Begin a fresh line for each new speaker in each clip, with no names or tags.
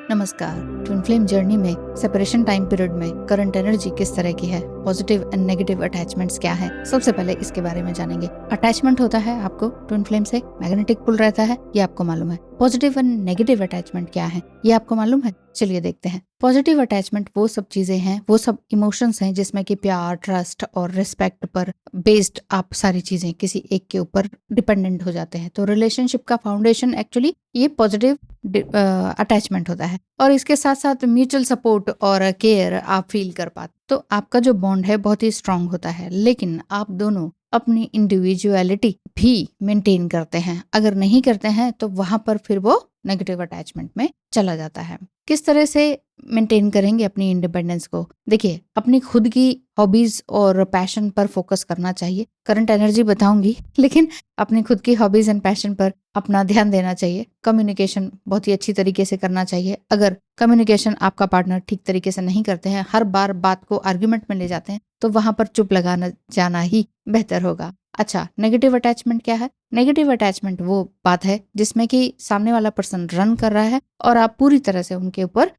नमस्कार। Twin flame journey में separation time period में करंट एनर्जी किस तरह की है, पॉजिटिव एंड नेगेटिव अटैचमेंट्स क्या है, सबसे पहले इसके बारे में जानेंगे। अटैचमेंट होता है आपको ट्विन फ्लेम से, मैग्नेटिक पुल रहता है, ये आपको मालूम है। पॉजिटिव एंड नेगेटिव अटैचमेंट क्या है, ये आपको मालूम है। चलिए देखते हैं। पॉजिटिव अटैचमेंट वो सब चीजें हैं, वो सब इमोशंस हैं जिसमें कि प्यार, ट्रस्ट और रिस्पेक्ट पर बेस्ड आप सारी चीजें किसी एक के ऊपर डिपेंडेंट हो जाते हैं। तो रिलेशनशिप का फाउंडेशन एक्चुअली ये पॉजिटिव अटैचमेंट होता है, और इसके साथ साथ म्यूचुअल सपोर्ट और केयर आप फील कर पाते। तो आपका जो बॉन्ड है बहुत ही स्ट्रांग होता है, लेकिन आप दोनों अपनी इंडिविजुअलिटी भी मेंटेन करते हैं। अगर नहीं करते हैं तो वहां पर फिर वो नेगेटिव अटैचमेंट में चला जाता है। किस तरह से मेंटेन करेंगे अपनी इंडिपेंडेंस को? देखिए, अपनी खुद की हॉबीज और पैशन पर फोकस करना चाहिए। करंट एनर्जी बताऊंगी, लेकिन अपनी खुद की हॉबीज एंड पैशन पर अपना ध्यान देना चाहिए। कम्युनिकेशन बहुत ही अच्छी तरीके से करना चाहिए। अगर कम्युनिकेशन आपका पार्टनर ठीक तरीके से नहीं करते हैं, हर बार बात को आर्ग्यूमेंट में ले जाते हैं, तो वहां पर चुप लगाना जाना ही बेहतर होगा। अच्छा, नेगेटिव अटैचमेंट क्या है? नेगेटिव अटैचमेंट वो बात है जिसमें कि सामने वाला पर्सन रन कर रहा है और आप पूरी तरह से उनके ऊपर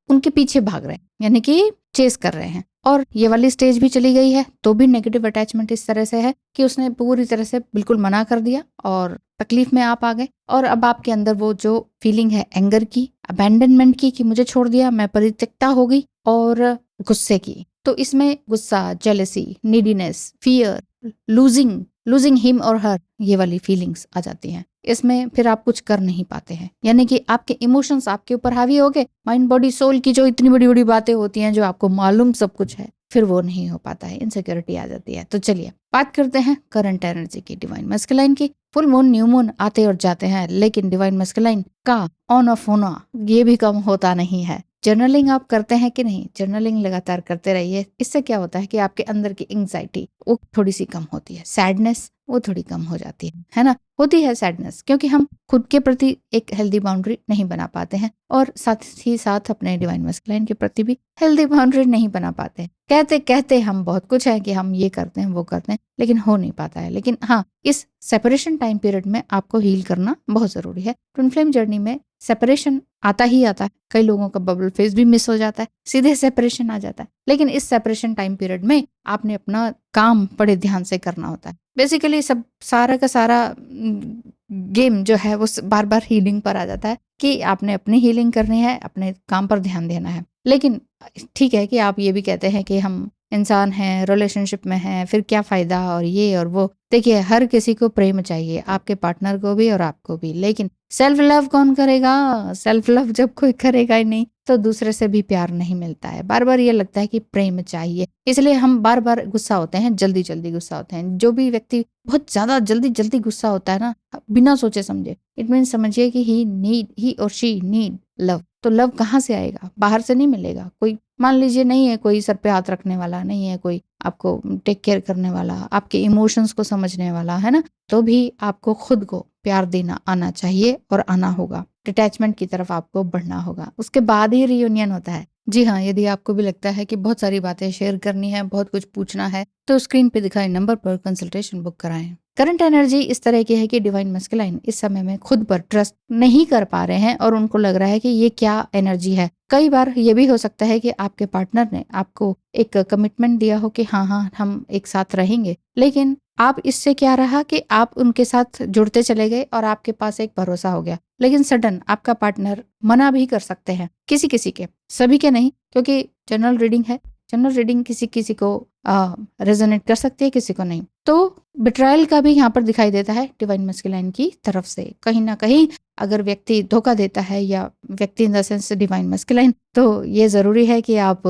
उनके पीछे भाग रहे हैं, यानी कि चेस कर रहे हैं। और ये वाली स्टेज भी चली गई है तो भी नेगेटिव अटैचमेंट इस तरह से है कि उसने पूरी तरह से बिल्कुल मना कर दिया और तकलीफ में आप आ गए। और अब आपके अंदर वो जो फीलिंग है एंगर की, अबैंडनमेंट की, कि मुझे छोड़ दिया, मैं परित्यक्ता हो गई, और गुस्से की। तो इसमें गुस्सा, jealousy, neediness, fear, losing him और हर, ये वाली फीलिंग्स आ जाती हैं। इसमें फिर आप कुछ कर नहीं पाते हैं, यानी कि आपके इमोशंस आपके ऊपर हावी हो गए। माइंड, बॉडी, सोल की जो इतनी बड़ी बड़ी बातें होती हैं, जो आपको मालूम सब कुछ है, फिर वो नहीं हो पाता है, इनसिक्योरिटी आ जाती है। तो चलिए बात करते हैं करंट एनर्जी की, डिवाइन मैस्कुलाइन की। फुल मून, न्यू मून आते और जाते हैं, लेकिन डिवाइन मैस्कुलाइन का ऑन ऑफ होना ये भी कम होता नहीं है। जर्नलिंग आप करते हैं कि नहीं? जर्नलिंग लगातार करते रहिए। इससे क्या होता है कि आपके अंदर की एंग्जाइटी वो थोड़ी सी कम होती है, सैडनेस वो थोड़ी कम हो जाती है ना। होती है सैडनेस, क्योंकि हम खुद के प्रति एक हेल्दी बाउंड्री नहीं बना पाते हैं, और साथ ही साथ अपने डिवाइन मैस्कुलाइन के प्रति भी हेल्दी बाउंड्री नहीं बना पाते हैं। कहते कहते हम बहुत कुछ है कि हम ये करते हैं, वो करते हैं, लेकिन हो नहीं पाता है। लेकिन हाँ, इस सेपरेशन टाइम पीरियड में आपको हील करना बहुत जरूरी है। ट्विन फ्लेम जर्नी में सेपरेशन आता ही आता है। कई लोगों का बबल फेज भी मिस हो जाता है, सीधे सेपरेशन आ जाता है। लेकिन इस सेपरेशन टाइम पीरियड में आपने अपना काम बड़े ध्यान से करना होता है। बेसिकली सब सारा का सारा गेम जो है वो बार बार हीलिंग पर आ जाता है, कि आपने अपनी हीलिंग करनी है, अपने काम पर ध्यान देना है। लेकिन ठीक है कि आप ये भी कहते हैं कि हम इंसान हैं, रिलेशनशिप में हैं, फिर क्या फायदा, और ये और वो। देखिए, हर किसी को प्रेम चाहिए, आपके पार्टनर को भी और आपको भी, लेकिन सेल्फ लव कौन करेगा? सेल्फ लव जब कोई करेगा ही नहीं, तो दूसरे से भी प्यार नहीं मिलता है। बार बार ये लगता है कि प्रेम चाहिए, इसलिए हम बार बार गुस्सा होते हैं, जल्दी जल्दी गुस्सा होते हैं। जो भी व्यक्ति बहुत ज्यादा जल्दी जल्दी गुस्सा होता है ना, बिना सोचे समझे, इट मीन समझिए कि ही और शी नीड लव। तो लव कहाँ से आएगा? बाहर से नहीं मिलेगा। कोई मान लीजिए नहीं है कोई सर पे हाथ रखने वाला, नहीं है कोई आपको टेक केयर करने वाला, आपके इमोशंस को समझने वाला, है ना, तो भी आपको खुद को प्यार देना आना चाहिए और आना होगा। डिटैचमेंट की तरफ आपको बढ़ना होगा, उसके बाद ही रियूनियन होता है। जी हाँ, यदि आपको भी लगता है कि बहुत सारी बातें शेयर करनी है, बहुत कुछ पूछना है, तो स्क्रीन पे दिखाए नंबर पर कंसल्टेशन बुक कराएं। करंट एनर्जी इस तरह की है कि डिवाइन मैस्कुलाइन इस समय में खुद पर ट्रस्ट नहीं कर पा रहे हैं, और उनको लग रहा है कि ये क्या एनर्जी है। कई बार ये भी हो सकता है कि आपके पार्टनर ने आपको एक कमिटमेंट दिया हो कि हाँ हम एक साथ रहेंगे, लेकिन आप इससे क्या रहा कि आप उनके साथ जुड़ते चले गए और आपके पास एक भरोसा हो गया। लेकिन सडन आपका पार्टनर मना भी कर सकते हैं, किसी किसी के, सभी के नहीं, क्योंकि जनरल रीडिंग है। जनरल रीडिंग किसी किसी को रेजोनेट कर सकती है, किसी को नहीं। तो बिट्रायल का भी यहाँ पर दिखाई देता है डिवाइन मैस्कुलाइन की तरफ से। कहीं ना कहीं अगर व्यक्ति धोखा देता है, या व्यक्ति in the sense divine masculine, तो ये जरूरी है कि आप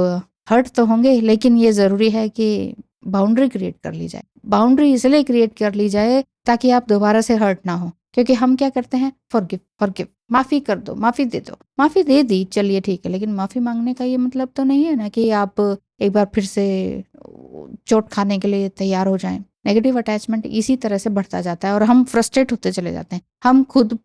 हर्ट तो होंगे, लेकिन ये जरूरी है कि बाउंड्री क्रिएट कर ली जाए। बाउंड्री इसलिए क्रिएट कर ली जाए ताकि आप दोबारा से हर्ट ना हो। क्योंकि हम क्या करते हैं, फॉरगिव, माफी कर दो, माफी दे दो। माफी दे दी, चलिए ठीक है, लेकिन माफी मांगने का ये मतलब तो नहीं है ना कि आप एक बार फिर से चोट खाने के लिए तैयार हो जाएं। नेगेटिव अटैचमेंट इसी तरह से बढ़ता जाता है और हम फ्रस्ट्रेट होते चले जाते हैं। हम खुद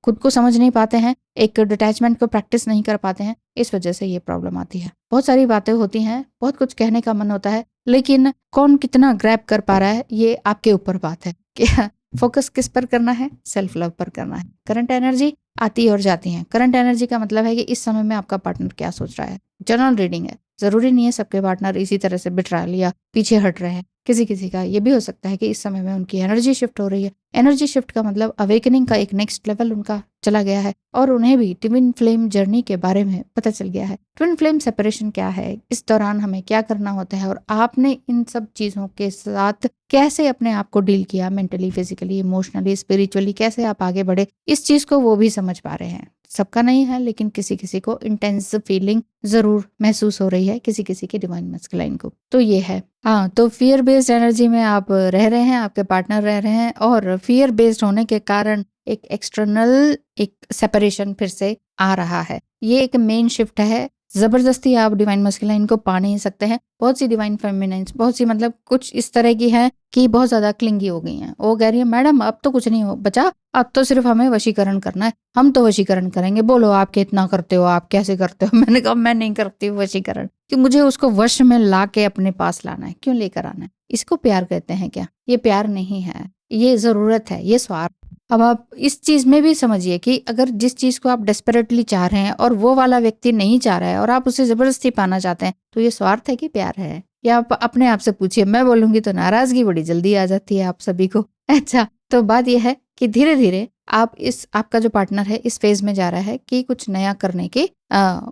को समझ नहीं पाते हैं, एक डिटैचमेंट को प्रैक्टिस नहीं कर पाते हैं। इस वजह से ये प्रॉब्लम आती है। बहुत सारी बातें होती हैं, बहुत कुछ कहने का मन होता है, लेकिन कौन कितना ग्रैब कर पा रहा है, ये आपके ऊपर बात है। फोकस किस पर करना है? सेल्फ लव पर करना है। करंट एनर्जी आती और जाती है। करंट एनर्जी का मतलब है कि इस समय में आपका पार्टनर क्या सोच रहा है। जनरल रीडिंग है, जरूरी नहीं है सबके पार्टनर इसी तरह से बिट्रायल या पीछे हट रहे हैं। किसी किसी का ये भी हो सकता है कि इस समय में उनकी एनर्जी शिफ्ट हो रही है। एनर्जी शिफ्ट का मतलब अवेकनिंग का एक नेक्स्ट लेवल उनका चला गया है और उन्हें भी ट्विन फ्लेम जर्नी के बारे में पता चल गया है। ट्विन फ्लेम सेपरेशन क्या है, इस दौरान हमें क्या करना होता है और आपने इन सब चीजों के साथ कैसे अपने आप को डील किया, मेंटली, फिजिकली, इमोशनली, स्पिरिचुअली कैसे आप आगे बढ़े, इस चीज को वो भी समझ पा रहे हैं। सबका नहीं है, लेकिन किसी किसी को इंटेंस फीलिंग जरूर महसूस हो रही है, किसी किसी के डिवाइन मस्कुलाइन को। तो ये है। हाँ, तो फियर बेस्ड एनर्जी में आप रह रहे हैं, आपके पार्टनर रह रहे हैं और फियर बेस्ड होने के कारण एक एक्सटर्नल एक सेपरेशन फिर से आ रहा है। ये एक मेन शिफ्ट है। जबरदस्ती आप डिवाइन मस्कुलाइन को पा नहीं सकते हैं। बहुत सी डिवाइन फेमिनाइन्स, बहुत सी मतलब कुछ इस तरह की हैं कि बहुत ज्यादा क्लिंगी हो गई हैं। वो कह रही है मैडम अब तो कुछ नहीं हो बचा, अब तो सिर्फ हमें वशीकरण करना है, हम तो वशीकरण करेंगे, बोलो आप कितना करते हो, आप कैसे करते हो। मैंने कहा मैं नहीं करती हूँ वशीकरण, कि मुझे उसको वश में ला के अपने पास लाना है। क्यों लेकर आना है? इसको प्यार कहते हैं क्या? ये प्यार नहीं है, ये जरूरत है, ये स्वार्थ। अब आप इस चीज में भी समझिए कि अगर जिस चीज को आप डेस्परेटली चाह रहे हैं और वो वाला व्यक्ति नहीं चाह रहा है और आप उसे जबरदस्ती पाना चाहते हैं, तो ये स्वार्थ है कि प्यार है? या आप अपने आप से पूछिए। मैं बोलूंगी तो नाराजगी बड़ी जल्दी आ जाती है आप सभी को। अच्छा, तो बात यह है कि धीरे धीरे आपका जो पार्टनर है इस फेज में जा रहा है कि कुछ नया करने के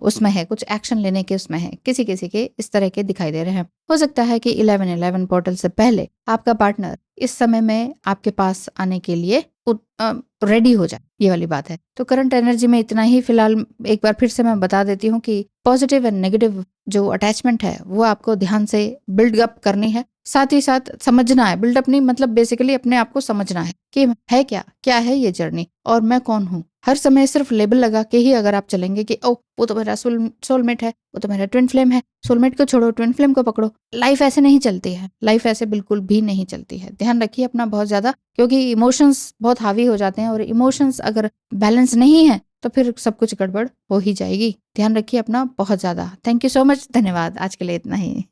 उसमें है, कुछ एक्शन लेने के उसमें है। किसी किसी के इस तरह के दिखाई दे रहे हैं। हो सकता है कि 11/11 पोर्टल से पहले आपका पार्टनर इस समय में आपके पास आने के लिए रेडी हो जाए, ये वाली बात है। तो करंट एनर्जी में इतना ही फिलहाल। एक बार फिर से मैं बता देती हूँ कि पॉजिटिव एंड नेगेटिव जो अटैचमेंट है वो आपको ध्यान से बिल्ड अप करनी है। साथ ही साथ समझना है। बिल्डअप नहीं मतलब बेसिकली अपने आप को समझना है कि है क्या है ये जर्नी और मैं कौन हूँ। हर समय सिर्फ लेबल लगा के ही अगर आप चलेंगे कि ओ वो तो मेरा सोलमेट है, वो तो मेरा ट्विन फ्लेम है, सोलमेट को छोड़ो ट्विन फ्लेम को पकड़ो, लाइफ ऐसे नहीं चलती है। लाइफ ऐसे बिल्कुल भी नहीं चलती है। ध्यान रखिए अपना बहुत ज्यादा, क्योंकि इमोशंस बहुत हावी हो जाते हैं और इमोशंस अगर बैलेंस नहीं है तो फिर सब कुछ गड़बड़ हो ही जाएगी। ध्यान रखिए अपना बहुत ज्यादा। थैंक यू सो मच, धन्यवाद। आज के लिए इतना ही।